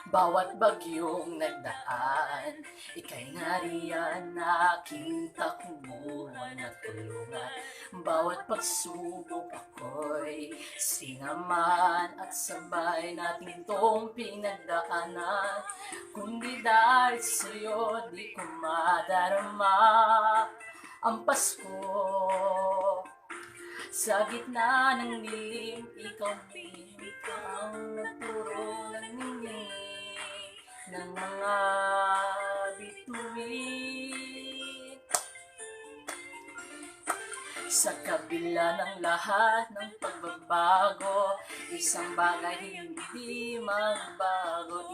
Bawat bagyong nagdaan, ika'y nariyan na aking takbuhan at tulungan. Bawat pagsubok ako'y sinamahan at sabay natin tong pinagdaanan. Kundi dahil sa'yo di ko madarama ang Pasko. Sa gitna ng dilim, ikaw ang nagturo ng ningning ng mga bituin. Sa kabila ng lahat ng pagbabago, isang bagay hindi magbago.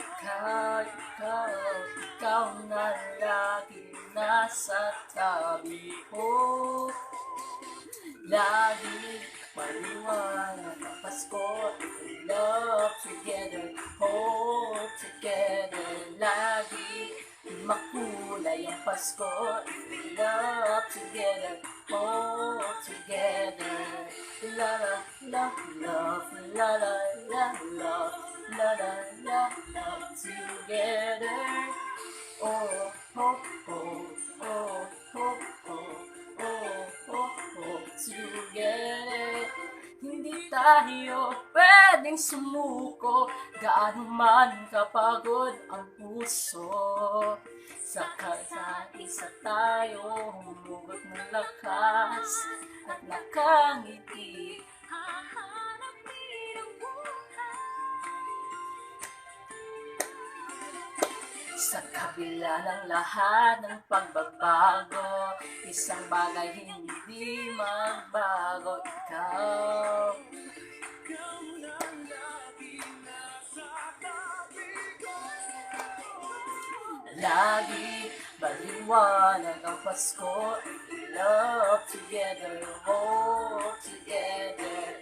Ikaw na lagi nasa tabi ko. Lagi maliwanag ang Pasko. Love together, hope together. Lagi makulay ang Pasko. Love together, hope together. La la la love, la la la love, la la la love together. Oh, oh, oh, oh, oh, oh, oh, oh, together. Hindi tayo pwedeng sumuko, gaano man kapagod ang puso. Sa isa tayo humugot ng lakas at nakangiti. Sa kabila ng lahat ng pagbabago, isang bagay hindi magbago. Ikaw lagi maliwanag ang Pasko. Love together, hope together.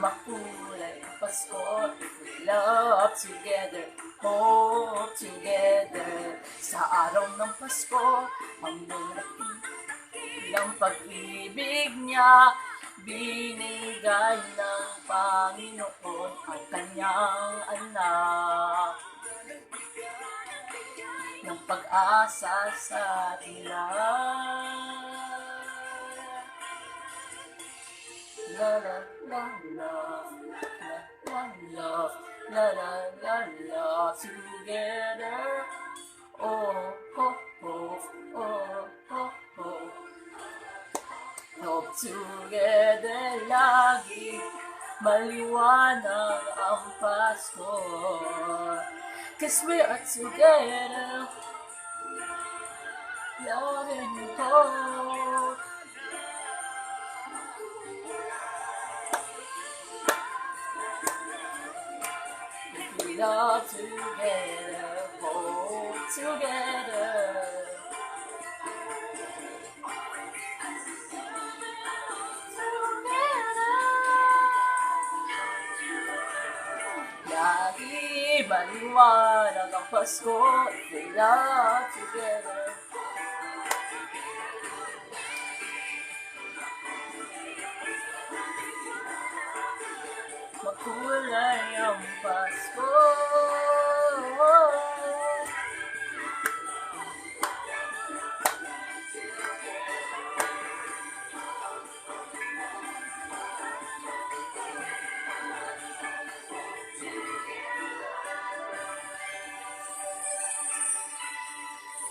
Makulay ang Pasko. Love together, hope together. Sa araw ng Pasko, ang dakilang pag-ibig niya, binigay ng Panginoon ang kanyang anak. Ng pag-asa sa ating lahat. La la la love, la la love, la la la love together. Oh ho ho, oh ho ho. Hope together lagi maliwanag ang Pasko. 'Cause we are together, love and hope. We love together, hope together. Lagi maliwanag ang Pasko, we love together. Makulay ang Pasko.